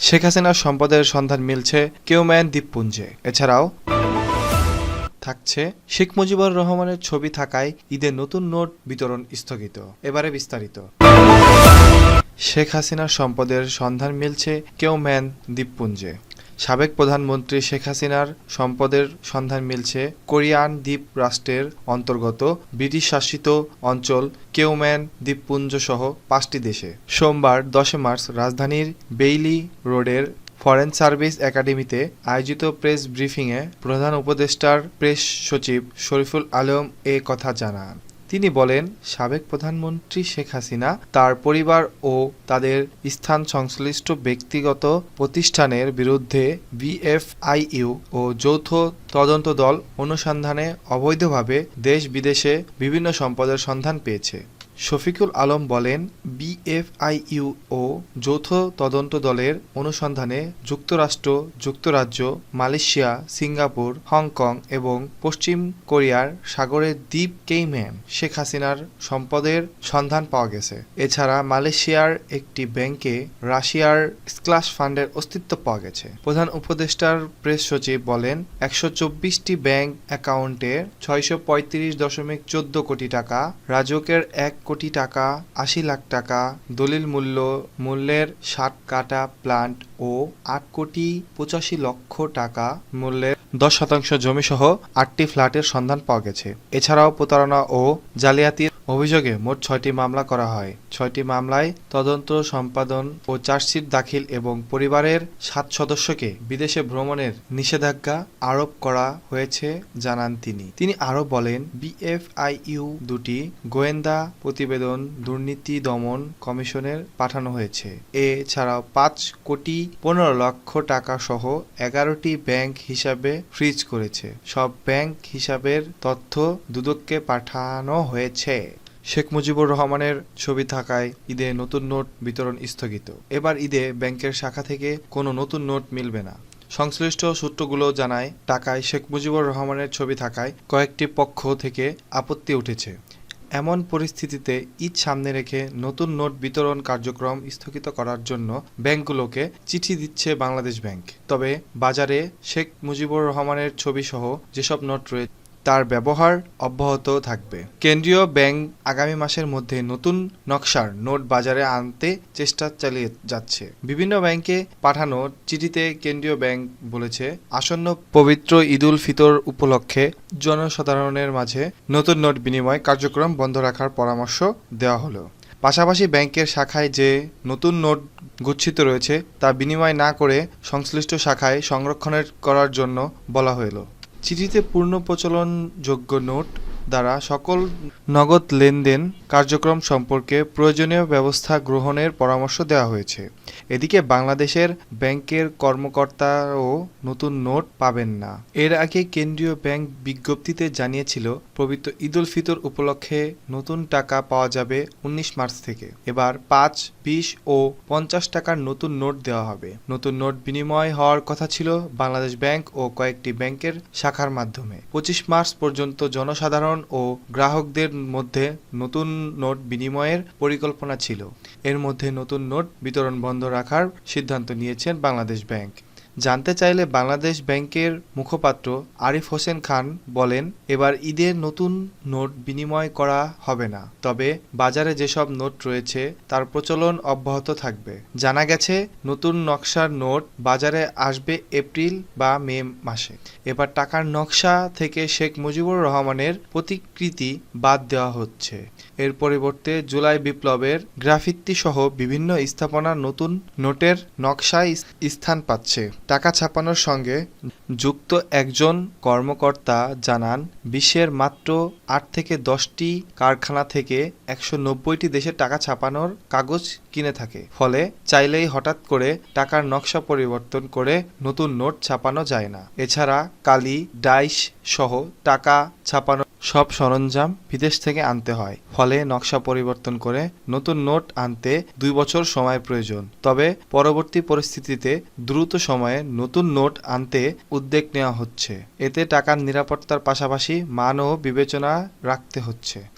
শেখ হাসিনার সম্পদের সন্ধান মিলছে কেউম্যান দ্বীপপুঞ্জে। এছাড়াও থাকছে শেখ মুজিবুর রহমানের ছবি থাকায় ঈদে নতুন নোট বিতরণ স্থগিত। এবারে বিস্তারিত। শেখ হাসিনার সম্পদের সন্ধান মিলছে কেউম্যান দ্বীপপুঞ্জে। সাবেক প্রধানমন্ত্রী শেখ হাসিনার সম্পদের সন্ধান মিলছে কোরিয়ান দ্বীপ রাষ্ট্রের অন্তর্গত ব্রিটিশ শাসিত অঞ্চল কেউম্যান দ্বীপপুঞ্জ সহ 5টি দেশে। সোমবার 10 মার্চ রাজধানীর বেইলি রোডের ফরেন সার্ভিস একাডেমিতে আয়োজিত প্রেস ব্রিফিংয়ে প্রধান উপদেষ্টার প্রেস সচিব শরীফুল আলম এ কথা জানান। তিনি বলেন, সাবেক প্রধানমন্ত্রী শেখ হাসিনা, তার পরিবার ও তাদের স্থান সংশ্লিষ্ট ব্যক্তিগত প্রতিষ্ঠানের বিরুদ্ধে বিএফআইইউ ও যৌথ তদন্ত দল অনুসন্ধানে অবৈধভাবে দেশ বিদেশে বিভিন্ন সম্পদের সন্ধান পেয়েছে। শফিকুল আলম বলেন, বিএফআইইউ ও যৌথ তদন্ত দলের অনুসন্ধানে যুক্তরাষ্ট্র, যুক্তরাজ্য, মালয়েশিয়া, সিঙ্গাপুর, হংকং এবং পশ্চিম কোরিয়ার সাগরের দ্বীপ কেইম্যান শেখ হাসিনার সম্পদের সন্ধান পাওয়া গেছে। এছাড়া মালয়েশিয়ার একটি ব্যাংকে রাশিয়ার স্ক্ল্যাশ ফান্ডের অস্তিত্ব পাওয়া গেছে। প্রধান উপদেষ্টার প্রেস সচিব বলেন, 124টি ব্যাংক অ্যাকাউন্টে 635.14 কোটি টাকা, রাজউকের 1 কোটি টাকা, 80 লাখ টাকা, দলিল মূল্যের 60 কাটা প্লান্ট ও 8 কোটি 85 লক্ষ টাকা মূল্যের 10% জমি সহ 8টি ফ্ল্যাটের সন্ধান পাওয়া গেছে। এছাড়াও প্রতারণা ও জালিয়াতির অভিযোগে মোট 6টি মামলা করা হয়। 6টি মামলায় তদন্ত সম্পাদন ও চার্জশিট দাখিল এবং পরিবারের 7 সদস্যকে বিদেশে ভ্রমণের নিষেধাজ্ঞা আরোপ করা হয়েছে জানান তিনি। তিনি আরও বলেন, বিএফআইইউ দুটি গোয়েন্দা প্রতিবেদন দুর্নীতি দমন কমিশনের পাঠানো হয়েছে। এছাড়াও 5 কোটি 15 লক্ষ টাকা সহ 11টি ব্যাংক হিসাবে ফ্রিজ করেছে। সব ব্যাংক হিসাবের তথ্য দুদককে পাঠানো হয়েছে। শেখ মুজিবুর রহমানের ছবি থাকায় ঈদে নতুন নোট বিতরণ স্থগিত। এবার ঈদে ব্যাংকের শাখা থেকে কোনো নতুন নোট মিলবে না। সংশ্লিষ্ট সূত্রগুলো জানায়, টাকায় শেখ মুজিবুর রহমানের ছবি থাকায় কয়েকটি পক্ষ থেকে আপত্তি উঠেছে। এমন পরিস্থিতিতে ঈদ সামনে রেখে নতুন নোট বিতরণ কার্যক্রম স্থগিত করার জন্য ব্যাংকগুলোকে চিঠি দিচ্ছে বাংলাদেশ ব্যাংক। তবে বাজারে শেখ মুজিবুর রহমানের ছবি সহ যেসব নোট রয়েছে তার ব্যবহার অব্যাহত থাকবে। কেন্দ্রীয় ব্যাংক আগামী মাসের মধ্যে নতুন নকশার নোট বাজারে আনতে চেষ্টা চালিয়ে যাচ্ছে। বিভিন্ন ব্যাংকে পাঠানো চিঠিতে কেন্দ্রীয় ব্যাংক বলেছে, আসন্ন পবিত্র ঈদুল ফিতর উপলক্ষে জনসাধারণের মাঝে নতুন নোট বিনিময় কার্যক্রম বন্ধ রাখার পরামর্শ দেওয়া হলো। পাশাপাশি ব্যাংকের শাখায় যে নতুন নোট গচ্ছিত রয়েছে তা বিনিময় না করে সংশ্লিষ্ট শাখায় সংরক্ষণ করার জন্য বলা হলো। চিঠিতে পূর্ণ প্রচলনযোগ্য নোট দ্বারা সকল নগদ লেনদেন কার্যক্রম সম্পর্কে প্রয়োজনীয় ব্যবস্থা গ্রহণের পরামর্শ দেওয়া হয়েছে। এদিকে বাংলাদেশের ব্যাংকের কর্মকর্তারাও নতুন নোট পাবেন না। এর আগে কেন্দ্রীয় ব্যাংক বিজ্ঞপ্তিতে জানিয়েছিল, পবিত্র ঈদুল ফিতর উপলক্ষে নতুন টাকা পাওয়া যাবে 19 মার্চ থেকে। এবার 5, 20 ও 50 টাকার নতুন নোট দেওয়া হবে। নতুন নোট বিনিময় হওয়ার কথা ছিল বাংলাদেশ ব্যাংক ও কয়েকটি ব্যাংকের শাখার মাধ্যমে। 25 মার্চ পর্যন্ত জনসাধারণ ও গ্রাহকদের মধ্যে নতুন নোট বিনিময়ের পরিকল্পনা ছিল। এর মধ্যে নতুন নোট বিতরণ বন্ধ রাখার সিদ্ধান্ত নিয়েছেন বাংলাদেশ ব্যাংক। জানতে চাইলে বাংলাদেশ ব্যাংকের মুখপাত্র আরিফ হোসেন খান বলেন, এবার ঈদে নতুন নোট বিনিময় করা হবে না। তবে বাজারে যেসব নোট রয়েছে তার প্রচলন অব্যাহত থাকবে। জানা গেছে, নতুন নকশার নোট বাজারে আসবে এপ্রিল বা মে মাসে। এবার টাকার নকশা থেকে শেখ মুজিবুর রহমানের প্রতিকৃতি বাদ দেওয়া হচ্ছে। এর পরিবর্তে জুলাই বিপ্লবের গ্রাফিতি সহ বিভিন্ন স্থাপনা নতুন নোটের নকশায় স্থান পাচ্ছে। টাকা ছাপানোর সঙ্গে যুক্ত একজন কর্মকর্তা জানান, বিশ্বের মাত্র 8 থেকে 10টি কারখানা থেকে 190টি দেশে টাকা ছাপানোর কাগজ কিনে থাকে। ফলে চাইলেই হঠাৎ করে টাকার নকশা পরিবর্তন করে নতুন নোট ছাপানো যায় না। এছাড়া কালি, ডাইস সহ টাকা ছাপানো সব সরঞ্জাম বিদেশ থেকে আনতে হয়। ফলে নকশা পরিবর্তন করে নতুন নোট আনতে 2 বছর সময় প্রয়োজন। তবে পরবর্তী পরিস্থিতিতে দ্রুত সময়ে নতুন নোট আনতে উদ্যোগ নেওয়া হচ্ছে। এতে টাকার নিরাপত্তার পাশাপাশি মানও বিবেচনা রাখতে হচ্ছে।